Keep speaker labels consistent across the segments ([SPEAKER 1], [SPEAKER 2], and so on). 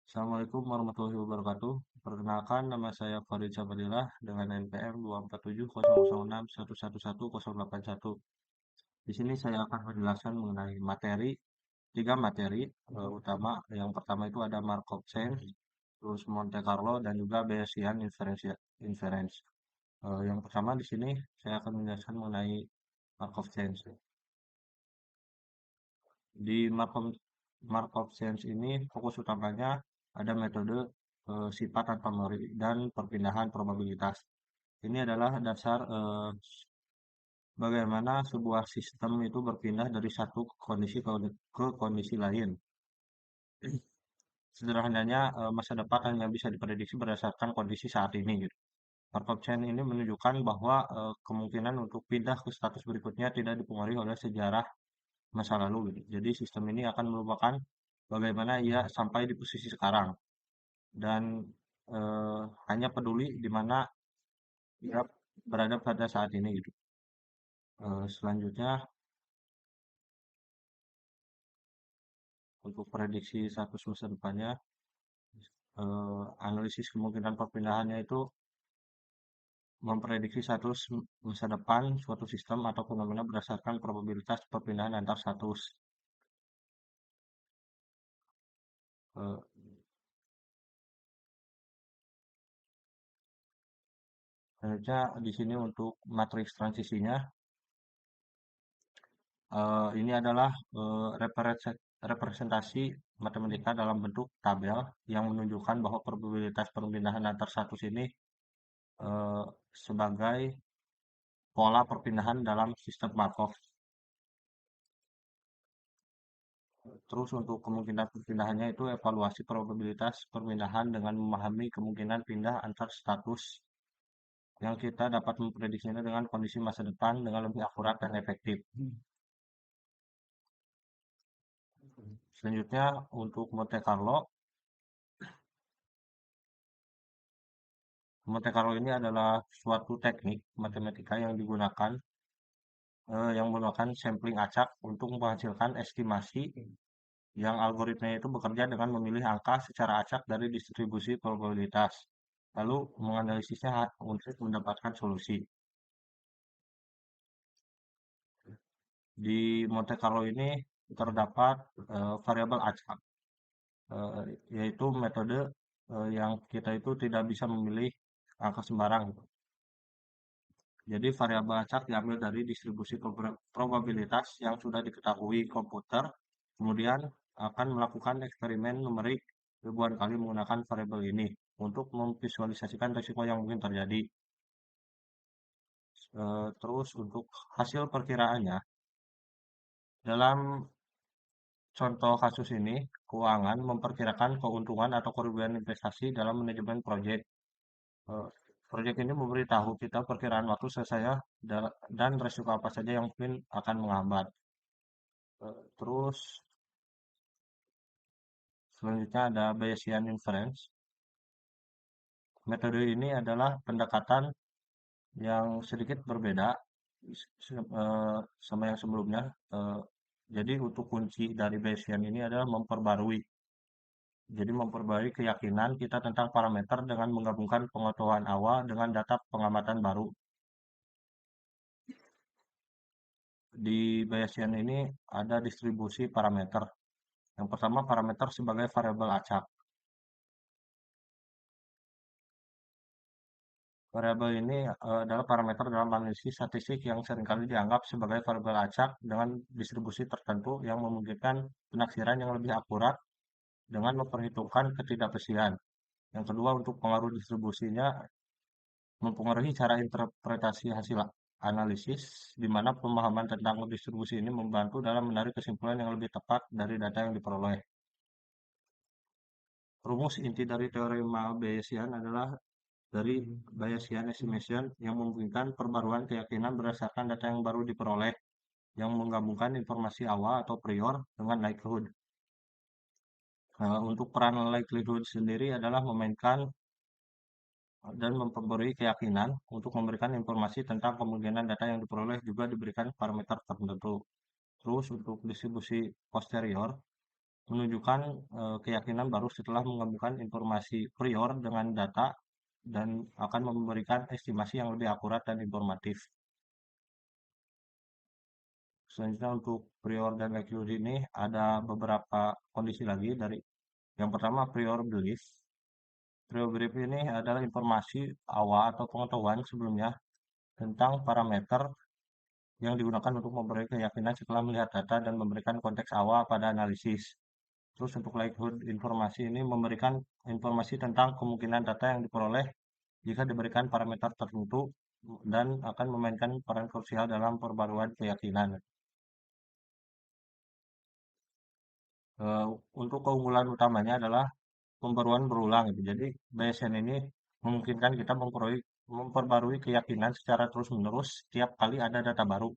[SPEAKER 1] Assalamualaikum warahmatullahi wabarakatuh. Perkenalkan, nama saya Farid Sabadillah dengan NPM 2470061111081. Di sini saya akan menjelaskan mengenai tiga materi utama. Yang pertama itu ada Markov Chain, terus Monte Carlo, dan juga Bayesian Inference. Yang pertama di sini saya akan menjelaskan mengenai Markov Chain. Di Markov Chain ini fokus utamanya ada metode sifat tanpa memori dan perpindahan probabilitas. Ini adalah dasar bagaimana sebuah sistem itu berpindah dari satu kondisi ke kondisi lain. Sederhananya, masa depan hanya bisa diprediksi berdasarkan kondisi saat ini gitu. Markov chain ini menunjukkan bahwa kemungkinan untuk pindah ke status berikutnya tidak dipengaruhi oleh sejarah masa lalu gitu. Jadi sistem ini akan merupakan bagaimana ia sampai di posisi sekarang dan hanya peduli di mana ia berada pada saat ini gitu. Selanjutnya untuk prediksi status masa depannya, analisis kemungkinan perpindahannya itu memprediksi status masa depan suatu sistem atau fenomena berdasarkan probabilitas perpindahan antar status. Eh, Selanjutnya di sini untuk matriks transisinya, ini adalah representasi matematika dalam bentuk tabel yang menunjukkan bahwa probabilitas perpindahan antar status ini eh, sebagai pola perpindahan dalam sistem Markov. Terus untuk kemungkinan perpindahannya itu evaluasi probabilitas perpindahan dengan memahami kemungkinan pindah antar status yang kita dapat memprediksinya dengan kondisi masa depan dengan lebih akurat dan efektif. Selanjutnya untuk Monte Carlo ini adalah suatu teknik matematika yang digunakan yang menggunakan sampling acak untuk menghasilkan estimasi yang algoritmanya itu bekerja dengan memilih angka secara acak dari distribusi probabilitas, lalu menganalisisnya untuk mendapatkan solusi. Di Monte Carlo ini terdapat variabel acak, yaitu metode yang kita itu tidak bisa memilih angka sembarang. Jadi variabel acak diambil dari distribusi probabilitas yang sudah diketahui komputer, kemudian akan melakukan eksperimen numerik ribuan kali menggunakan variabel ini untuk memvisualisasikan risiko yang mungkin terjadi. Terus untuk hasil perkiraannya, dalam contoh kasus ini, keuangan memperkirakan keuntungan atau kerugian investasi dalam manajemen proyek. Eh, Proyek ini memberitahu kita perkiraan waktu selesai dan resiko apa saja yang mungkin akan menghambat. Terus selanjutnya ada Bayesian Inference. Metode ini adalah pendekatan yang sedikit berbeda sama yang sebelumnya. Eh, jadi untuk kunci dari Bayesian ini adalah memperbarui. Jadi memperbarui keyakinan kita tentang parameter dengan menggabungkan pengetahuan awal dengan data pengamatan baru. Di Bayesian ini ada distribusi parameter. Yang pertama parameter sebagai variabel acak. Variabel ini adalah parameter dalam analisis statistik yang seringkali dianggap sebagai variabel acak dengan distribusi tertentu yang memungkinkan penaksiran yang lebih akurat dengan memperhitungkan ketidakpastian. Yang kedua, untuk pengaruh distribusinya mempengaruhi cara interpretasi hasil analisis, di mana pemahaman tentang distribusi ini membantu dalam menarik kesimpulan yang lebih tepat dari data yang diperoleh. Rumus inti dari teorema Bayesian adalah dari Bayesian estimation yang memungkinkan perbaruan keyakinan berdasarkan data yang baru diperoleh yang menggabungkan informasi awal atau prior dengan likelihood. Untuk peran likelihood sendiri adalah memainkan dan memperbarui keyakinan untuk memberikan informasi tentang kemungkinan data yang diperoleh juga diberikan parameter tertentu. Terus untuk distribusi posterior, menunjukkan keyakinan baru setelah menggabungkan informasi prior dengan data dan akan memberikan estimasi yang lebih akurat dan informatif. Selanjutnya untuk prior dan likelihood ini ada beberapa kondisi lagi dari yang pertama prior belief. Prior belief ini adalah informasi awal atau pengetahuan sebelumnya tentang parameter yang digunakan untuk memberi keyakinan setelah melihat data dan memberikan konteks awal pada analisis. Terus untuk likelihood informasi ini memberikan informasi tentang kemungkinan data yang diperoleh jika diberikan parameter tertentu dan akan memainkan peran krusial dalam perbaruan keyakinan. Eh, untuk keunggulan utamanya adalah pembaruan berulang gitu. Jadi Bayesian ini memungkinkan kita memperbarui keyakinan secara terus-menerus setiap kali ada data baru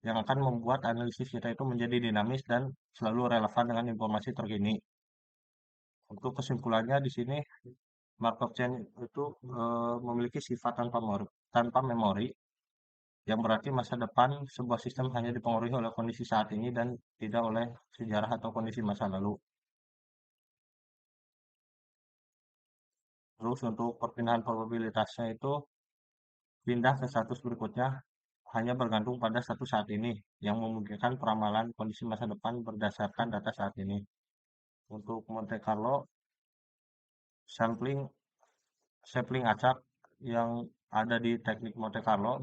[SPEAKER 1] yang akan membuat analisis kita itu menjadi dinamis dan selalu relevan dengan informasi terkini. Untuk kesimpulannya di sini Markov chain itu memiliki sifat tanpa memori yang berarti masa depan sebuah sistem hanya dipengaruhi oleh kondisi saat ini dan tidak oleh sejarah atau kondisi masa lalu. Terus untuk perpindahan probabilitasnya itu pindah ke status berikutnya hanya bergantung pada status saat ini yang memungkinkan peramalan kondisi masa depan berdasarkan data saat ini. Untuk Monte Carlo, sampling sampling acak yang ada di teknik Monte Carlo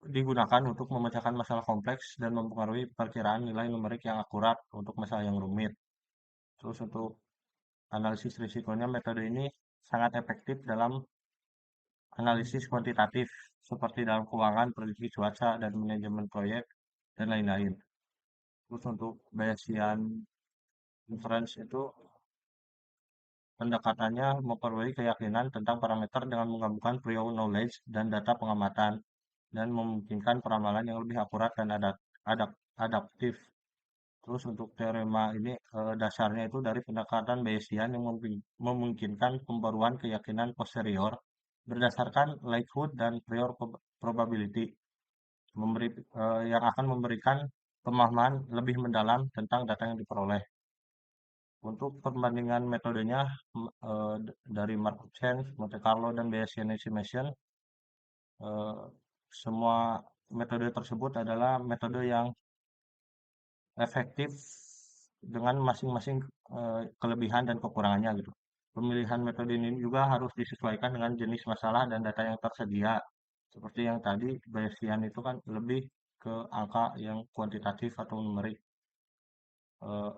[SPEAKER 1] digunakan untuk memecahkan masalah kompleks dan mempengaruhi perkiraan nilai numerik yang akurat untuk masalah yang rumit. Terus untuk analisis risikonya, metode ini sangat efektif dalam analisis kuantitatif seperti dalam keuangan, prediksi cuaca, dan manajemen proyek, dan lain-lain. Terus untuk Bayesian inference itu pendekatannya memperoleh keyakinan tentang parameter dengan menggabungkan prior knowledge dan data pengamatan dan memungkinkan peramalan yang lebih akurat dan adaptif. Terus untuk teorema ini dasarnya itu dari pendekatan Bayesian yang memungkinkan pembaruan keyakinan posterior berdasarkan likelihood dan prior probability yang akan memberikan pemahaman lebih mendalam tentang data yang diperoleh. Untuk perbandingan metodenya dari Markov chain, Monte Carlo, dan Bayesian estimation, eh, semua metode tersebut adalah metode yang efektif dengan masing-masing kelebihan dan kekurangannya gitu. Pemilihan metode ini juga harus disesuaikan dengan jenis masalah dan data yang tersedia. Seperti yang tadi, Bayesian itu kan lebih ke angka yang kuantitatif atau numerik. Eh,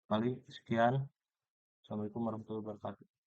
[SPEAKER 1] Paling sekian. Assalamualaikum warahmatullahi wabarakatuh.